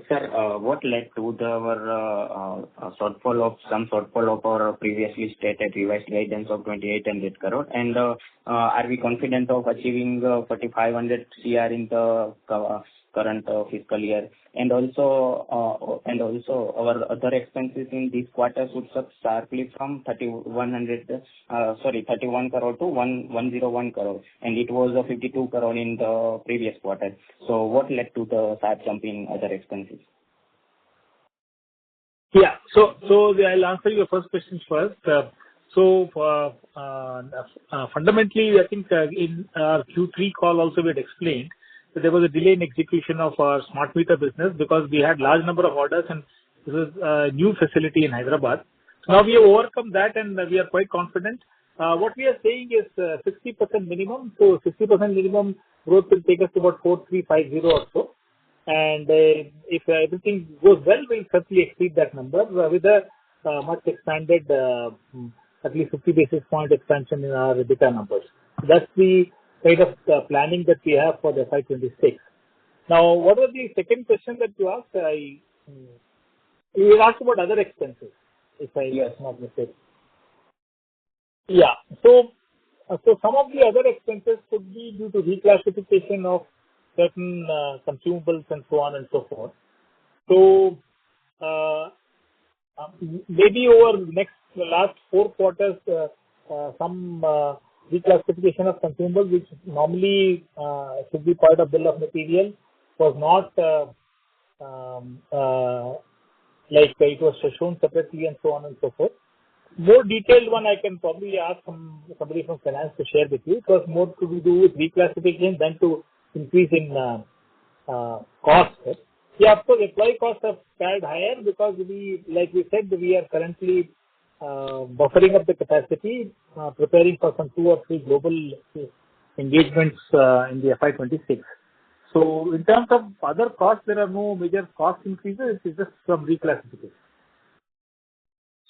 Sir, what led to our shortfall of our previously stated revised guidance of 2,800 crore? And are we confident of achieving 4,500 CR in the current fiscal year? And also our other expenses in this quarter should up sharply from 31 crore to 101 crore, and it was 52 crore in the previous quarter. So what led to the sharp jump in other expenses? Yeah. So I'll answer your first question first. Fundamentally, I think in our Q3 call also we had explained that there was a delay in execution of our smart meter business because we had large number of orders and this is a new facility in Hyderabad. So now we have overcome that and we are quite confident. What we are saying is 60% minimum. So 60% minimum growth will take us to about 4,350 or so. And if everything goes well, we'll certainly exceed that number with a much expanded, at least 50 basis point expansion in our EBITDA numbers. So that's the kind of planning that we have for the FY26. Now, what was the second question that you asked? You asked about other expenses, if I was not mistaken. Yeah. So some of the other expenses could be due to reclassification of certain consumables and so on and so forth. So maybe over the last 4 quarters, some reclassification of consumables, which normally should be part of bill of material, was not like it was shown separately and so on and so forth. More detailed one I can probably ask somebody from finance to share with you. It was more to do with reclassification than to increase in cost. Yeah, of course, employee costs have carried higher because like we said, we are currently buffering up the capacity, preparing for some 2 or 3 global engagements in the FY26. So in terms of other costs, there are no major cost increases. It's just some reclassification.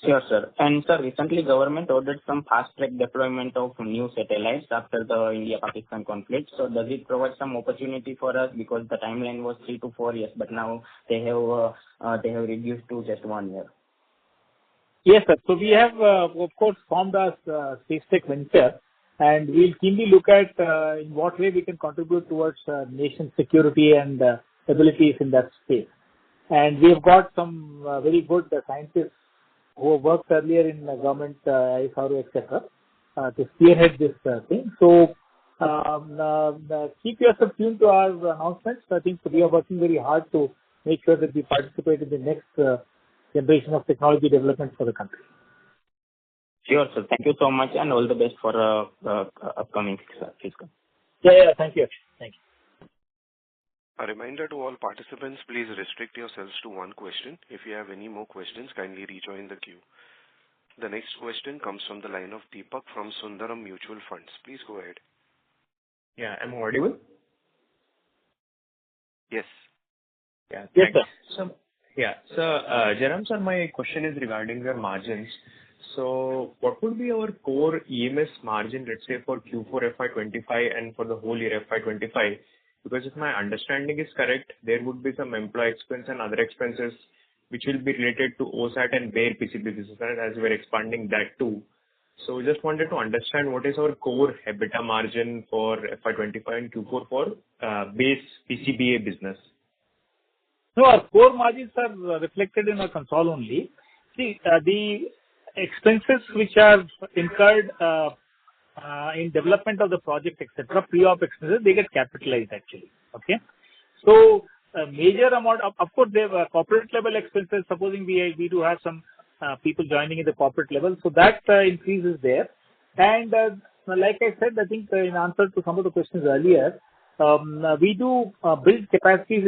Sure, sir. And sir, recently government ordered some fast-track deployment of new satellites after the India-Pakistan conflict. So does it provide some opportunity for us because the timeline was 3 to 4 years, but now they have reduced to just 1 year? Yes, sir. So we have, of course, formed our Space Tech venture, and we'll keenly look at in what way we can contribute towards nation security and abilities in that space. And we have got some very good scientists who worked earlier in government, ISRO, etc., to spearhead this thing. So keep yourself tuned to our announcements. I think we are working very hard to make sure that we participate in the next generation of technology development for the country. Sure, sir. Thank you so much, and all the best for upcoming fiscal. Yeah. Thank you. Thank you. A reminder to all participants, please restrict yourselves to one question. If you have any more questions, kindly rejoin the queue. The next question comes from the line of Deepak from Sundaram Mutual Funds. Please go ahead. Yeah, am I audible? Yes. Yeah. Yes, sir. So, Jairam sir, my question is regarding your margins. So, what would be our core EMS margin, let's say, for Q4 FY25 and for the whole year FY25? Because if my understanding is correct, there would be some employee expense and other expenses which will be related to OSAT and bare PCB business, as we're expanding that too. So, just wanted to understand what is our core EBITDA margin for FY25 and Q4 for base PCBA business. No, our core margins are reflected in our console only. See, the expenses which are incurred in development of the project, etc., pre-op expenses, they get capitalized actually. Okay. So, a major amount, of course, there are corporate level expenses. Supposing we do have some people joining in the corporate level, so that increase is there. And like I said, I think in answer to some of the questions earlier, we do build capacities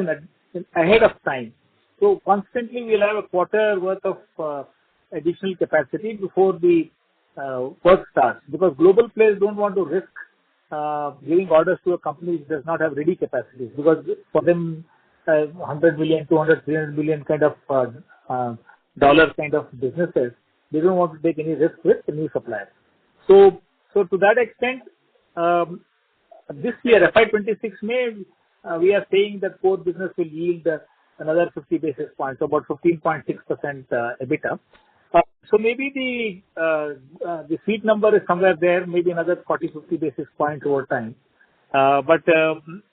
ahead of time. So constantly we'll have a quarter worth of additional capacity before the work starts, because global players don't want to risk giving orders to a company which does not have ready capacities, because for them 100 million, 200, 300 million kind of dollar kind of businesses, they don't want to take any risk with the new suppliers. So to that extent, this year, FY26 we are saying that core business will yield another 50 basis points, so about 15.6% EBITDA. So maybe the seat number is somewhere there, maybe another 40-50 basis points over time. But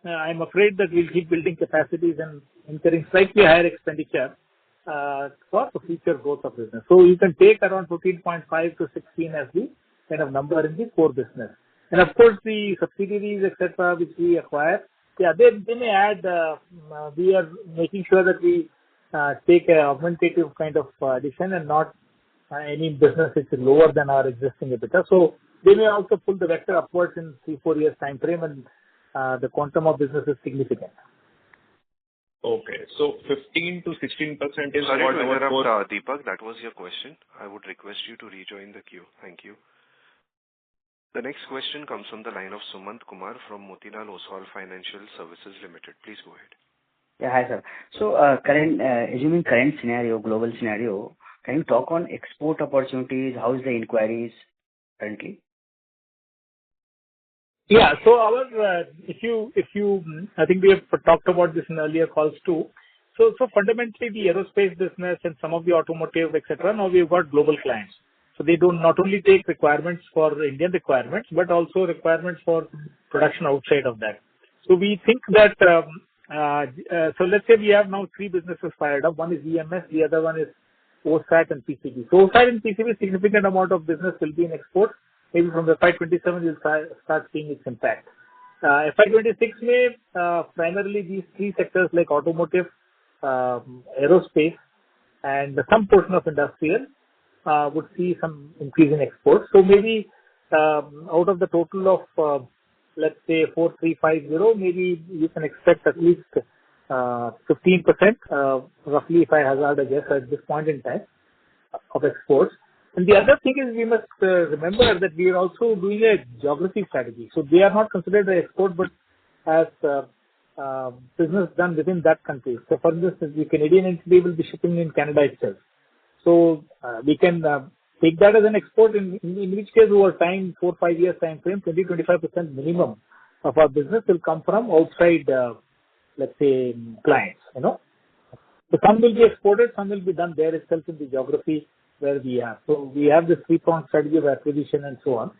I'm afraid that we'll keep building capacities and incurring slightly higher expenditure for the future growth of business. So you can take around 15.5 to 16 as the kind of number in the core business. And of course, the subsidiaries, etc., which we acquire, they may add. We are making sure that we take a augmentative kind of addition and not any business which is lower than our existing EBITDA. So they may also pull the vector upwards in 3-4 years time frame, and the quantum of business is significant. Okay. So 15 to 16% is Sorry what to our interrupt, core... Deepak, that was your question. I would request you to rejoin the queue. Thank you. The next question comes from the line of Sumant Kumar from Motilal Oswal Financial Services Limited. Please go ahead. Yeah, hi, sir. So, assuming current scenario, global scenario, can you talk on export opportunities? How is the inquiries currently? Yeah. So if you, I think we have talked about this in earlier calls too. So fundamentally, the aerospace business and some of the automotive, etc. Now we've got global clients. So they don't not only take requirements for Indian requirements, but also requirements for production outside of that. So we think that, so let's say we have now 3 businesses fired up. One is EMS, the other one is OSAT and PCB. So OSAT and PCB, significant amount of business will be in export. Maybe from the FY27, you'll start seeing its impact. FY26 primarily these 3 sectors like automotive, aerospace, and some portion of industrial would see some increase in exports. So maybe out of the total of let's say 4,350, maybe you can expect at least 15%, roughly, if I hazard a guess at this point in time, of exports. And the other thing is we must remember that we are also doing a geography strategy. So they are not considered an export, but as business done within that country. So for instance, the Canadian entity will be shipping in Canada itself. So we can take that as an export, in which case over time, 4-5 years time frame, 20-25% minimum of our business will come from outside, let's say, clients, So some will be exported, some will be done there itself in the geography where we are. So we have this 3-pronged strategy of acquisition and so on.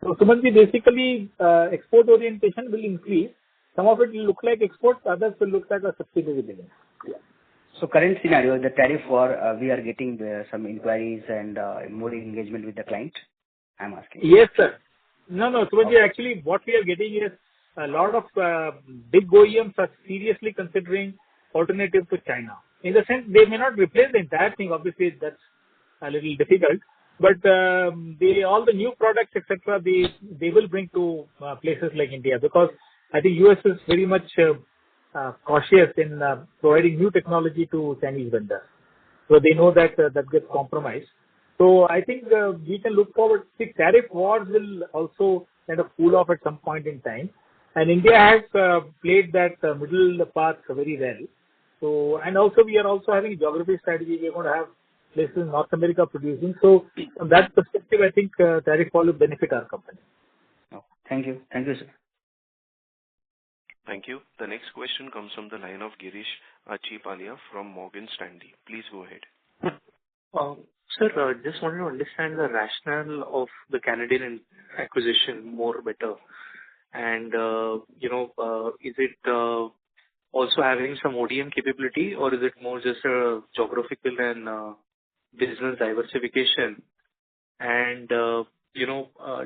So Sumanji, basically, export orientation will increase. Some of it will look like exports, others will look like a subsidiary business. Yeah. So current scenario, the tariff war, we are getting some inquiries and more engagement with the client, I'm asking. Yes, sir. No, Sumanji, actually what we are getting is a lot of big OEMs are seriously considering alternative to China. In the sense, they may not replace the entire thing, obviously that's a little difficult, but all the new products, etc., they will bring to places like India, because I think US is very much cautious in providing new technology to Chinese vendors. So they know that that gets compromised. So I think we can look forward. See, tariff wars will also kind of cool off at some point in time. And India has played that middle path very well. So, and also we are also having a geography strategy. We are going to have places in North America producing. So from that perspective, I think tariff war will benefit our company. Oh, thank you. Thank you, sir. Thank you. The next question comes from the line of Girish Achipalia from Morgan Stanley. Please go ahead. Sir, just wanted to understand the rationale of the Canadian acquisition more better. And, is it also having some ODM capability, or is it more just a geographical and business diversification? And,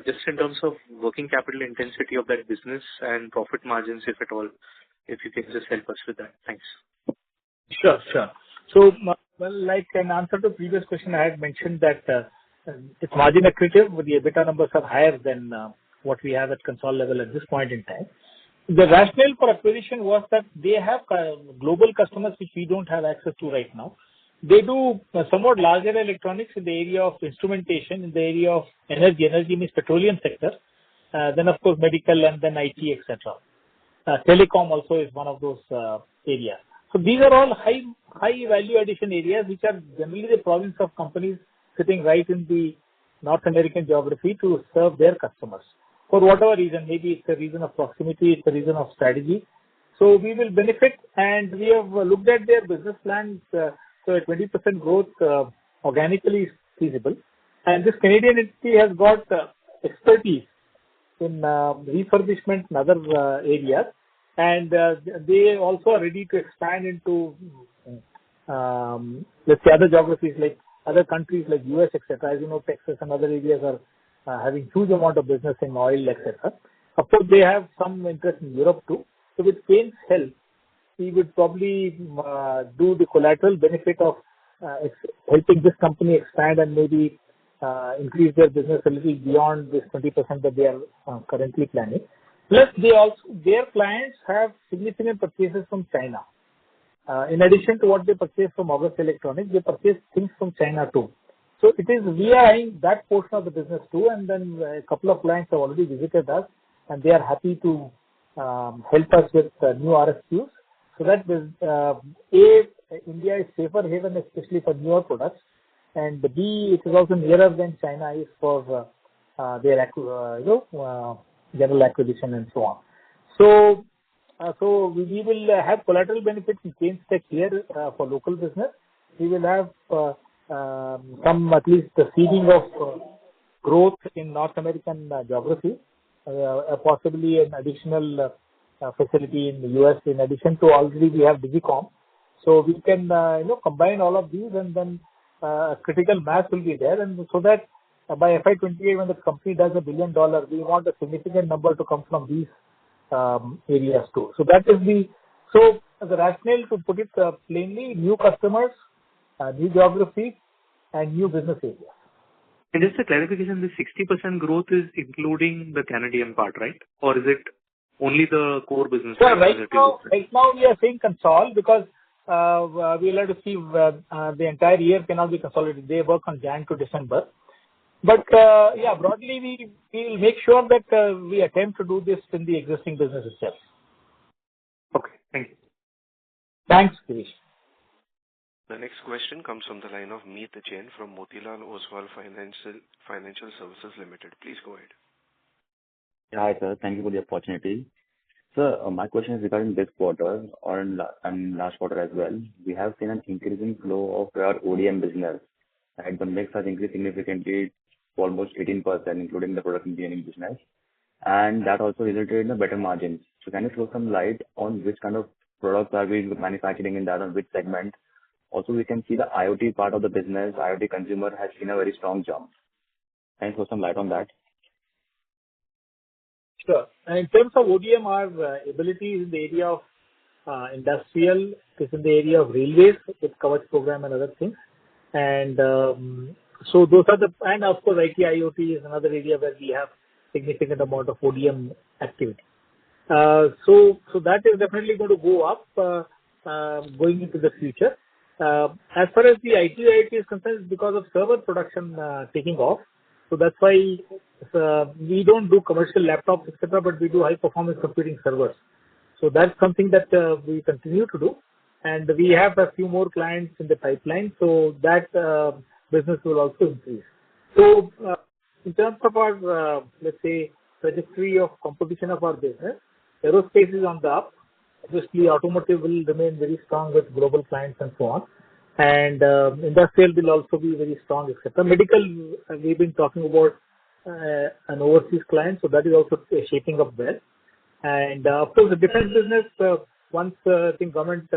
just in terms of working capital intensity of that business and profit margins, if at all, if you can just help us with that. Thanks. Sure. So, well, like an answer to previous question, I had mentioned that it's margin accretive, but the EBITDA numbers are higher than what we have at Concall level at this point in time. The rationale for acquisition was that they have global customers which we don't have access to right now. They do somewhat larger electronics in the area of instrumentation, in the area of energy. Energy means petroleum sector. Then of course medical and then IT, etc. Telecom also is one of those areas. So these are all high value addition areas which are generally the province of companies sitting right in the North American geography to serve their customers. For whatever reason, maybe it's a reason of proximity, it's a reason of strategy. So we will benefit, and we have looked at their business plans. So a 20% growth organically is feasible. And this Canadian entity has got expertise in refurbishment and other areas, and they also are ready to expand into let's say other geographies like other countries like US, etc. As you know, Texas and other areas are having huge amount of business in oil, etc. Of course, they have some interest in Europe too. So with Kaynes' help, we would probably do the collateral benefit of helping this company expand and maybe increase their business a little beyond this 20% that they are currently planning. Plus, their clients have significant purchases from China. In addition to what they purchase from August Electronics, they purchase things from China too. So we are eyeing that portion of the business too, and then a couple of clients have already visited us, and they are happy to help us with new RFQs. So that India is safer haven, especially for newer products, and B, it is also nearer than China is for their general acquisition and so on. So we will have collateral benefits in Kaynes Tech here for local business. We will have some at least the seeding of growth in North American geography, possibly an additional facility in the US. In addition to already we have Digicom, so we can combine all of these, and then critical mass will be there, and so that by FY28 when the company does $1 billion, we want a significant number to come from these areas too. So that is the rationale, to put it plainly: new customers, new geography, and new business areas. And just a clarification, the 60% growth is including the Canadian part, right? Or is it only the core business? So right now we are saying Concall because we'll have to see the entire year cannot be consolidated. They work on Jan to December. But broadly we will make sure that we attempt to do this in the existing business itself. Okay, thank you. Thanks, Girish. The next question comes from the line of Meet Jain from Motilal Oswal Financial Services Limited. Please go ahead. Hi, sir. Thank you for the opportunity. Sir, my question is regarding this quarter and last quarter as well. We have seen an increasing flow of our ODM business, and the mix has increased significantly to almost 18%, including the product engineering business, and that also resulted in a better margins. So can you throw some light on which kind of products are we manufacturing in that, on which segment? Also, we can see the IoT part of the business, IoT consumer, has seen a very strong jump. Can you throw some light on that? Sure. And in terms of ODM, our ability is in the area of industrial, is in the area of railways with Kavach program and other things. And so those are and of course IT IoT is another area where we have significant amount of ODM activity. So that is definitely going to go up going into the future. As far as the IT IoT is concerned, it's because of server production taking off. So that's why we don't do commercial laptops, etc., but we do high performance computing servers. So that's something that we continue to do. And we have a few more clients in the pipeline, so that business will also increase. So in terms of our, let's say, trajectory of composition of our business, aerospace is on the up. Obviously, automotive will remain very strong with global clients and so on. And industrial will also be very strong, etc. Medical, we've been talking about an overseas client, so that is also shaping up well. And of course, the defense business, once I think government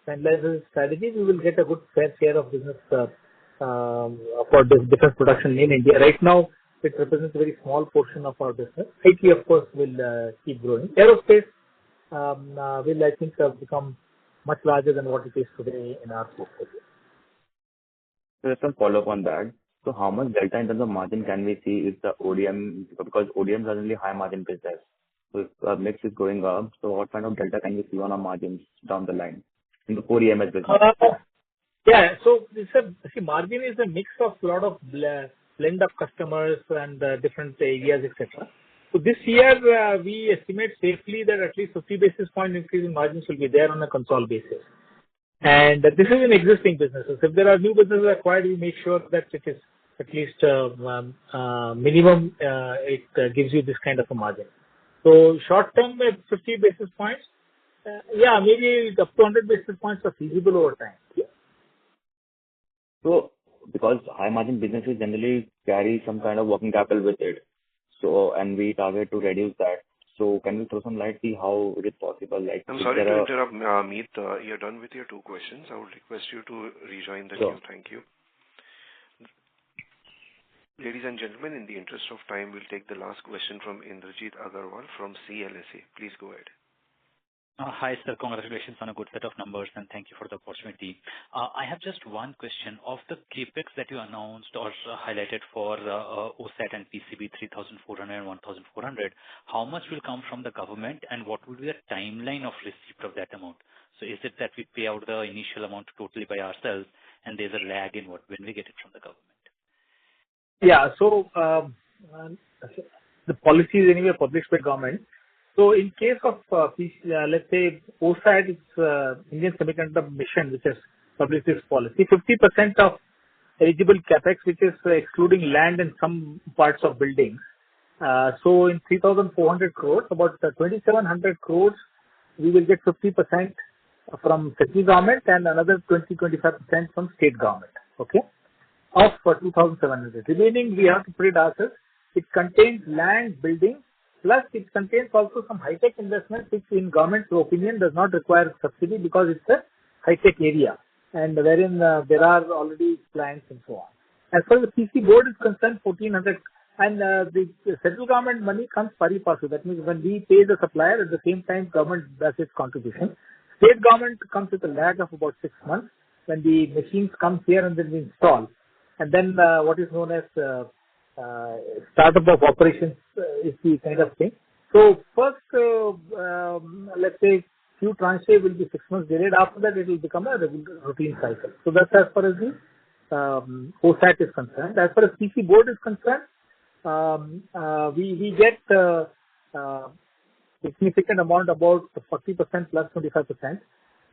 finalizes strategy, we will get a good fair share of business for this defense production in India. Right now, it represents a very small portion of our business. IT, of course, will keep growing. Aerospace will, I think, become much larger than what it is today in our portfolio. So just some follow-up on that. So how much delta in terms of margin can we see is the ODM, because ODM is certainly high margin business. So if our mix is going up, so what kind of delta can we see on our margins down the line in the core EMS business? Yeah. So margin is a mix of lot of blend of customers and different areas, etc. So this year, we estimate safely that at least 50 basis point increase in margins will be there on a console basis. And this is in existing businesses. If there are new businesses acquired, we make sure that it is at least minimum, it gives you this kind of a margin. So short term, 50 basis points, yeah, maybe up to 100 basis points are feasible over time. Yeah. So because high margin businesses generally carry some kind of working capital with it, so and we target to reduce that. So can you throw some light see how it is possible? Like, I'm is sorry there to a interrupt, Meet. You're done with your two questions. I would request you to rejoin the Sure. queue. Thank you. Ladies and gentlemen, in the interest of time, we'll take the last question from Indrajit Agarwal from CLSA. Please go ahead. Hi, sir. Congratulations on a good set of numbers, and thank you for the opportunity. I have just one question. Of the CapEx that you announced or highlighted for OSAT and PCB 3,400 and 1,400, how much will come from the government, and what will be the timeline of receipt of that amount? So is it that we pay out the initial amount totally by ourselves, and there's a lag in when we get it from the government? Yeah. So the policy is anyway published by government. So in case of, let's say, OSAT, it's Indian Semiconductor Mission, which has published this policy. 50% of eligible capex, which is excluding land and some parts of buildings. So in 3,400 crores, about 2,700 crores, we will get 50% from central government and another 20-25% from state government. Okay, of 2,700. Remaining, we have to put it ourselves. It contains land, building. Plus, it contains also some high-tech investments, which in government's opinion does not require subsidy because it's a high-tech area and wherein there are already plants and so on. As far as the PC board is concerned, 1,400, and the central government money comes pari passu. That means when we pay the supplier, at the same time government does its contribution. State government comes with a lag of about 6 months when the machines come here and then we install. And then what is known as startup of operations is the kind of thing. So first, let's say, few tranches will be 6 months delayed. After that, it will become a regular routine cycle. So that's as far as the OSAT is concerned. As far as PC board is concerned, we get significant amount, about 40% plus 25%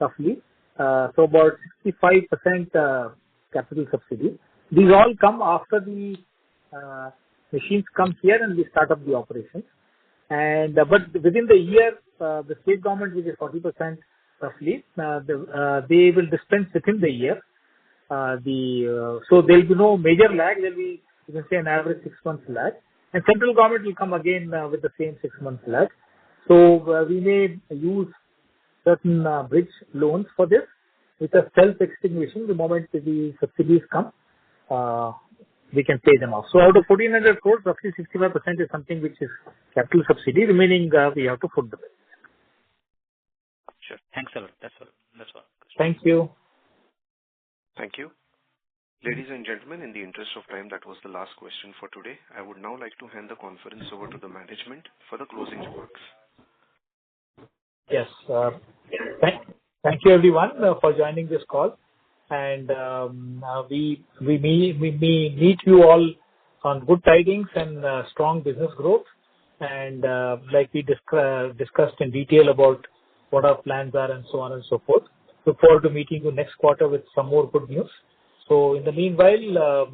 roughly. So about 65% capital subsidy. These all come after the machines come here and we start up the operations. And but within the year, the state government, which is 40% roughly, they will dispense within the year. So there will be no major lag. There will be, you can say, an average 6 months lag. And central government will come again with the same 6 months lag. So we may use certain bridge loans for this, which are self-extinguishing. The moment the subsidies come, we can pay them off. So out of 1,400 crores, roughly 65% is something which is capital subsidy. Remaining, we have to foot the bill. Sure. Thanks a lot. That's all. Thank you. Thank you. Ladies and gentlemen, in the interest of time, that was the last question for today. I would now like to hand the conference over to the management for the closing remarks. Yes. Thank you everyone for joining this call. And we meet you all on good tidings and strong business growth. And like we discussed in detail about what our plans are and so on and so forth. Look forward to meeting you next quarter with some more good news. So in the meanwhile,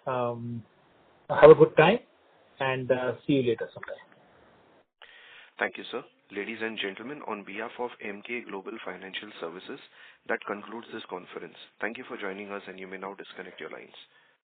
have a good time and see you later sometime. Thank you, sir. Ladies and gentlemen, on behalf of Emkay Global Financial Services, that concludes this conference. Thank you for joining us, and you may now disconnect your lines.